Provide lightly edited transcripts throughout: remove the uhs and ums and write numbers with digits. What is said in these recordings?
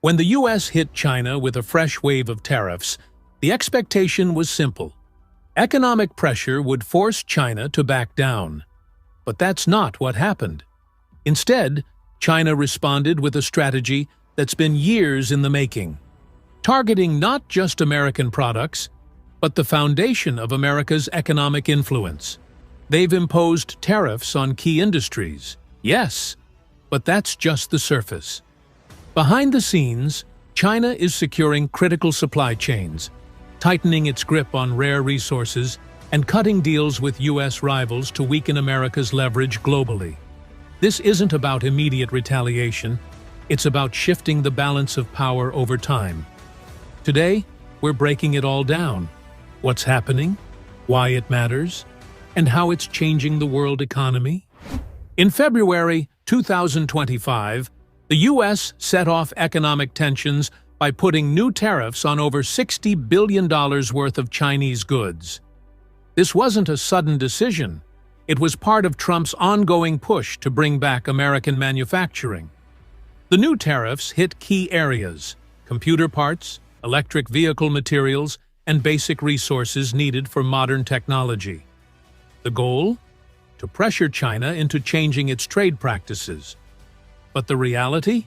When the US hit China with a fresh wave of tariffs, the expectation was simple. Economic pressure would force China to back down. But that's not what happened. Instead, China responded with a strategy that's been years in the making, targeting not just American products, but the foundation of America's economic influence. They've imposed tariffs on key industries, yes, but that's just the surface. Behind the scenes, China is securing critical supply chains, tightening its grip on rare resources, and cutting deals with US rivals to weaken America's leverage globally. This isn't about immediate retaliation, it's about shifting the balance of power over time. Today, we're breaking it all down. What's happening, why it matters, and how it's changing the world economy. In February 2025, the US set off economic tensions by putting new tariffs on over $60 billion worth of Chinese goods. This wasn't a sudden decision. It was part of Trump's ongoing push to bring back American manufacturing. The new tariffs hit key areas: computer parts, electric vehicle materials, and basic resources needed for modern technology. The goal? To pressure China into changing its trade practices. But the reality?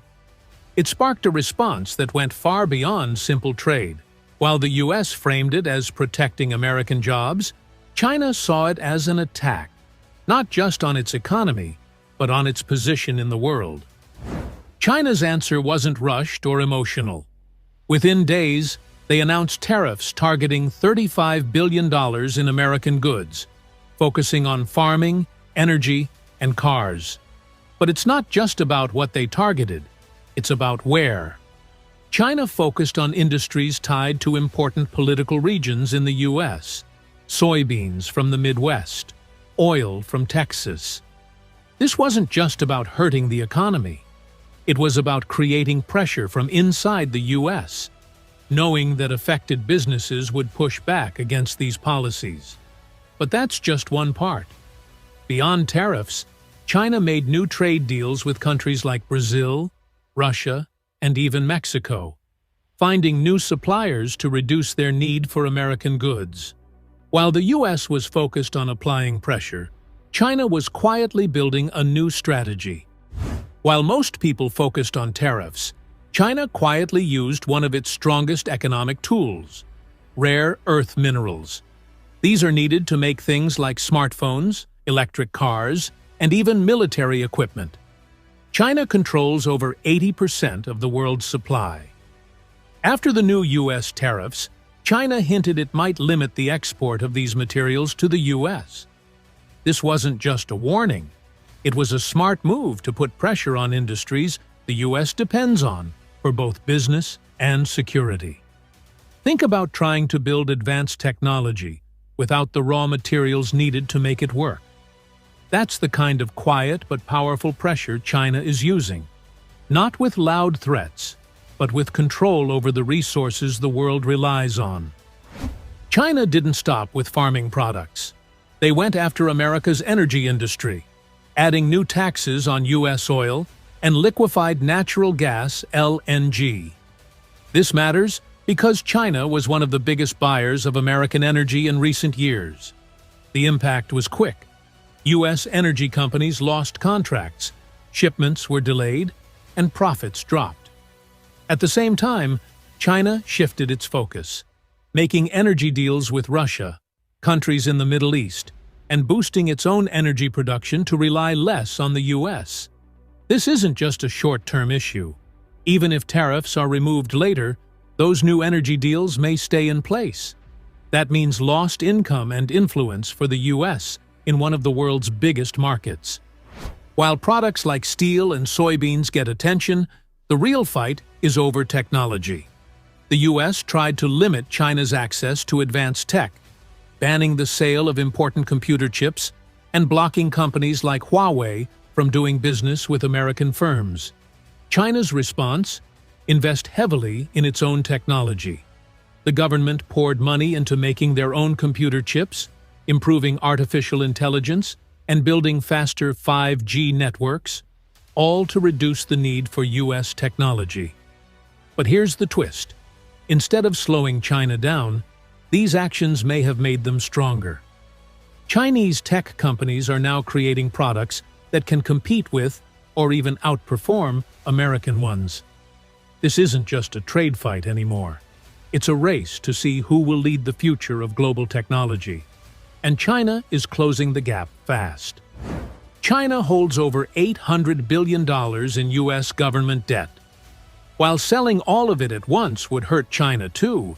It sparked a response that went far beyond simple trade. While the US framed it as protecting American jobs, China saw it as an attack, not just on its economy, but on its position in the world. China's answer wasn't rushed or emotional. Within days, they announced tariffs targeting $35 billion in American goods, focusing on farming, energy, and cars. But it's not just about what they targeted, it's about where. China focused on industries tied to important political regions in the US: soybeans from the Midwest, oil from Texas. This wasn't just about hurting the economy. It was about creating pressure from inside the US, knowing that affected businesses would push back against these policies. But that's just one part. Beyond tariffs, China made new trade deals with countries like Brazil, Russia, and even Mexico, finding new suppliers to reduce their need for American goods. While the US was focused on applying pressure, China was quietly building a new strategy. While most people focused on tariffs, China quietly used one of its strongest economic tools: rare earth minerals. These are needed to make things like smartphones, electric cars, and even military equipment. China controls over 80% of the world's supply. After the new US tariffs, China hinted it might limit the export of these materials to the US. This wasn't just a warning. It was a smart move to put pressure on industries the US depends on for both business and security. Think about trying to build advanced technology without the raw materials needed to make it work. That's the kind of quiet but powerful pressure China is using. Not with loud threats, but with control over the resources the world relies on. China didn't stop with farming products. They went after America's energy industry, adding new taxes on US oil and liquefied natural gas (LNG). This matters because China was one of the biggest buyers of American energy in recent years. The impact was quick. US energy companies lost contracts, shipments were delayed, and profits dropped. At the same time, China shifted its focus, making energy deals with Russia, countries in the Middle East, and boosting its own energy production to rely less on the US. This isn't just a short-term issue. Even if tariffs are removed later, those new energy deals may stay in place. That means lost income and influence for the US in one of the world's biggest markets. While products like steel and soybeans get attention, the real fight is over technology. The US tried to limit China's access to advanced tech, banning the sale of important computer chips and blocking companies like Huawei from doing business with American firms. China's response? Invest heavily in its own technology. The government poured money into making their own computer chips, improving artificial intelligence, and building faster 5G networks, all to reduce the need for US technology. But here's the twist. Instead of slowing China down, these actions may have made them stronger. Chinese tech companies are now creating products that can compete with, or even outperform, American ones. This isn't just a trade fight anymore. It's a race to see who will lead the future of global technology. And China is closing the gap fast. China holds over $800 billion in U.S. government debt. While selling all of it at once would hurt China too,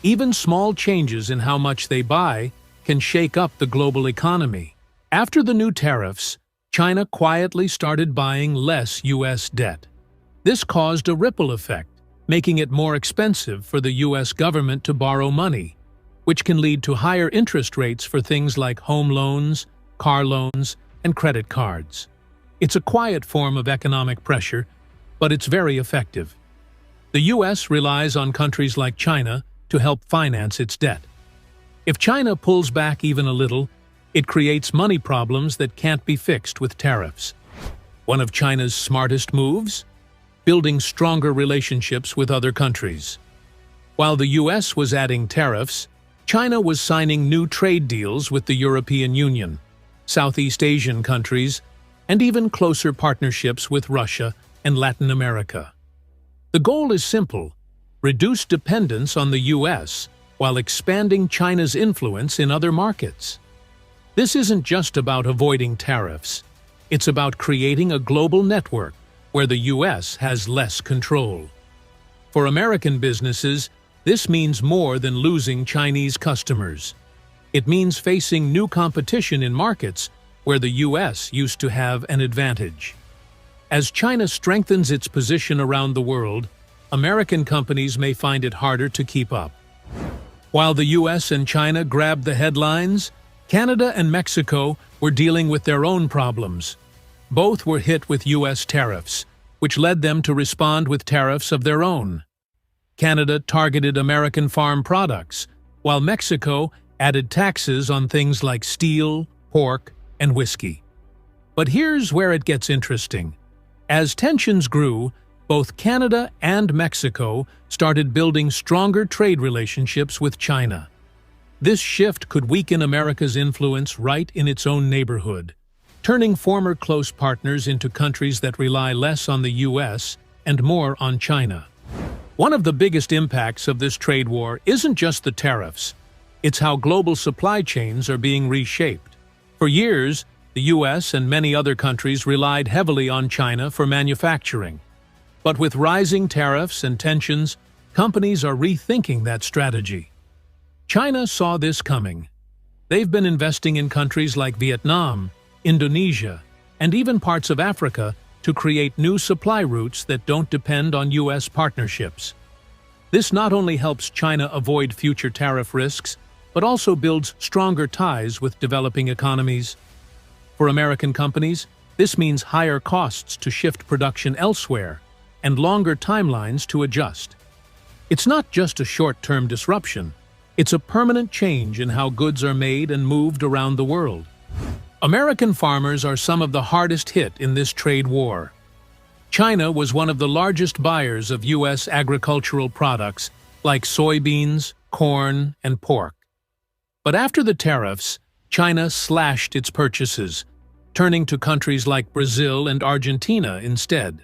even small changes in how much they buy can shake up the global economy. After the new tariffs, China quietly started buying less U.S. debt. This caused a ripple effect, making it more expensive for the U.S. government to borrow money, which can lead to higher interest rates for things like home loans, car loans, and credit cards. It's a quiet form of economic pressure, but it's very effective. The U.S. relies on countries like China to help finance its debt. If China pulls back even a little, it creates money problems that can't be fixed with tariffs. One of China's smartest moves? Building stronger relationships with other countries. While the U.S. was adding tariffs, China was signing new trade deals with the European Union, Southeast Asian countries, and even closer partnerships with Russia and Latin America. The goal is simple: reduce dependence on the U.S. while expanding China's influence in other markets. This isn't just about avoiding tariffs. It's about creating a global network where the U.S. has less control. For American businesses, this means more than losing Chinese customers. It means facing new competition in markets where the U.S. used to have an advantage. As China strengthens its position around the world, American companies may find it harder to keep up. While the U.S. and China grabbed the headlines, Canada and Mexico were dealing with their own problems. Both were hit with U.S. tariffs, which led them to respond with tariffs of their own. Canada targeted American farm products, while Mexico added taxes on things like steel, pork, and whiskey. But here's where it gets interesting. As tensions grew, both Canada and Mexico started building stronger trade relationships with China. This shift could weaken America's influence right in its own neighborhood, turning former close partners into countries that rely less on the U.S. and more on China. One of the biggest impacts of this trade war isn't just the tariffs. It's how global supply chains are being reshaped. For years, the U.S. and many other countries relied heavily on China for manufacturing. But with rising tariffs and tensions, companies are rethinking that strategy. China saw this coming. They've been investing in countries like Vietnam, Indonesia, and even parts of Africa to create new supply routes that don't depend on U.S. partnerships. This not only helps China avoid future tariff risks, but also builds stronger ties with developing economies. For American companies, this means higher costs to shift production elsewhere and longer timelines to adjust. It's not just a short-term disruption, it's a permanent change in how goods are made and moved around the world. American farmers are some of the hardest hit in this trade war. China was one of the largest buyers of U.S. agricultural products like soybeans, corn, and pork. But after the tariffs, China slashed its purchases, turning to countries like Brazil and Argentina instead.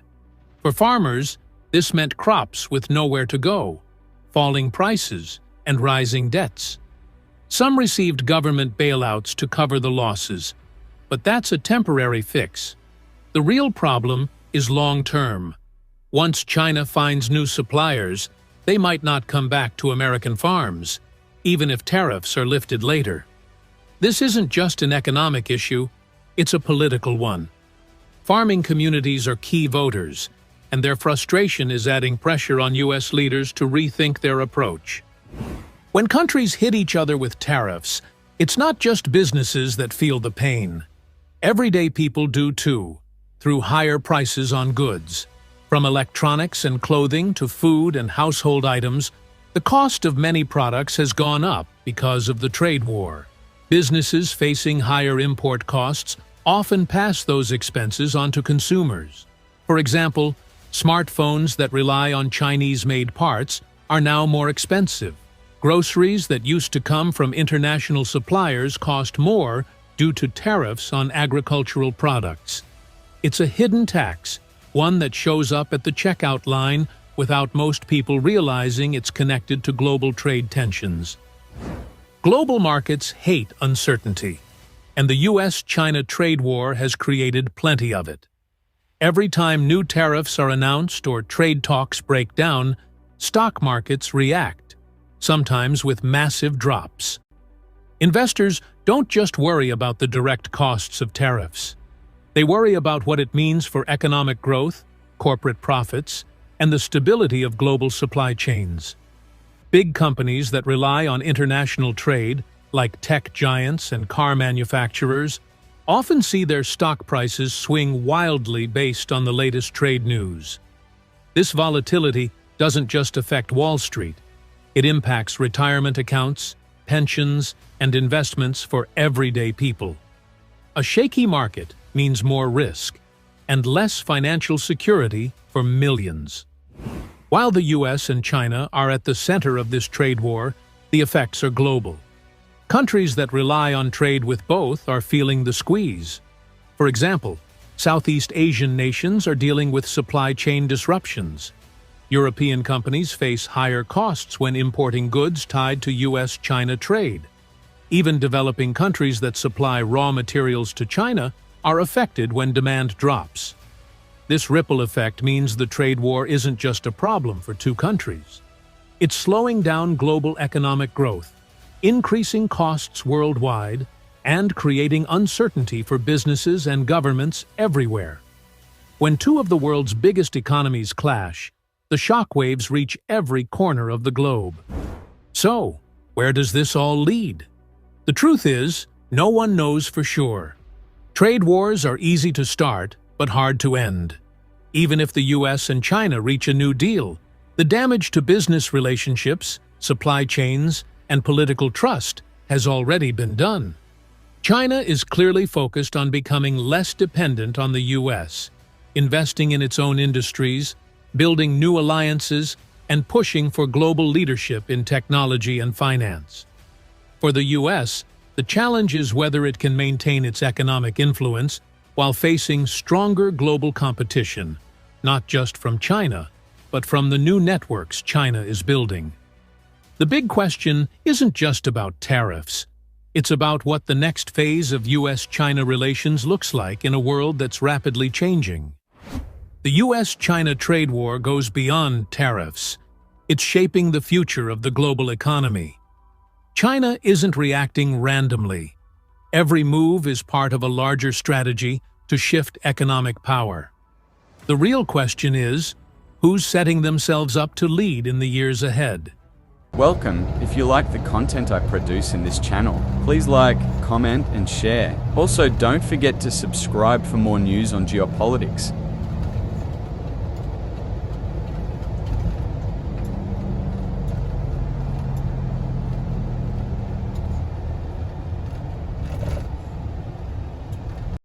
For farmers, this meant crops with nowhere to go, falling prices, and rising debts. Some received government bailouts to cover the losses, but that's a temporary fix. The real problem is long-term. Once China finds new suppliers, they might not come back to American farms, even if tariffs are lifted later. This isn't just an economic issue, it's a political one. Farming communities are key voters, and their frustration is adding pressure on U.S. leaders to rethink their approach. When countries hit each other with tariffs, it's not just businesses that feel the pain. Everyday people do too, through higher prices on goods. From electronics and clothing to food and household items, the cost of many products has gone up because of the trade war. Businesses facing higher import costs often pass those expenses on to consumers. For example, Smartphones that rely on Chinese-made parts are now more expensive. Groceries that used to come from international suppliers cost more due to tariffs on agricultural products. It's a hidden tax, one that shows up at the checkout line without most people realizing it's connected to global trade tensions. Global markets hate uncertainty, and the US-China trade war has created plenty of it. Every time new tariffs are announced or trade talks break down, stock markets react, sometimes with massive drops. Investors don't just worry about the direct costs of tariffs. They worry about what it means for economic growth, corporate profits, and the stability of global supply chains. Big companies that rely on international trade, like tech giants and car manufacturers, often see their stock prices swing wildly based on the latest trade news. This volatility doesn't just affect Wall Street. It impacts retirement accounts, pensions, and investments for everyday people. A shaky market means more risk and less financial security for millions. While the US and China are at the center of this trade war, the effects are global. Countries that rely on trade with both are feeling the squeeze. For example, Southeast Asian nations are dealing with supply chain disruptions. European companies face higher costs when importing goods tied to US-China trade. Even developing countries that supply raw materials to China are affected when demand drops. This ripple effect means the trade war isn't just a problem for two countries. It's slowing down global economic growth, increasing costs worldwide, and creating uncertainty for businesses and governments everywhere. When two of the world's biggest economies clash, the shockwaves reach every corner of the globe. So, where does this all lead? The truth is, no one knows for sure. Trade wars are easy to start, but hard to end. Even if the US and China reach a new deal, the damage to business relationships, supply chains, and political trust has already been done. China is clearly focused on becoming less dependent on the US, investing in its own industries, building new alliances, and pushing for global leadership in technology and finance. For the US, the challenge is whether it can maintain its economic influence while facing stronger global competition, not just from China, but from the new networks China is building. The big question isn't just about tariffs. It's about what the next phase of US-China relations looks like in a world that's rapidly changing. The US-China trade war goes beyond tariffs. It's shaping the future of the global economy. China isn't reacting randomly. Every move is part of a larger strategy to shift economic power. The real question is, who's setting themselves up to lead in the years ahead? Welcome. If you like the content I produce in this channel, please like, comment, and share. Also, don't forget to subscribe for more news on geopolitics.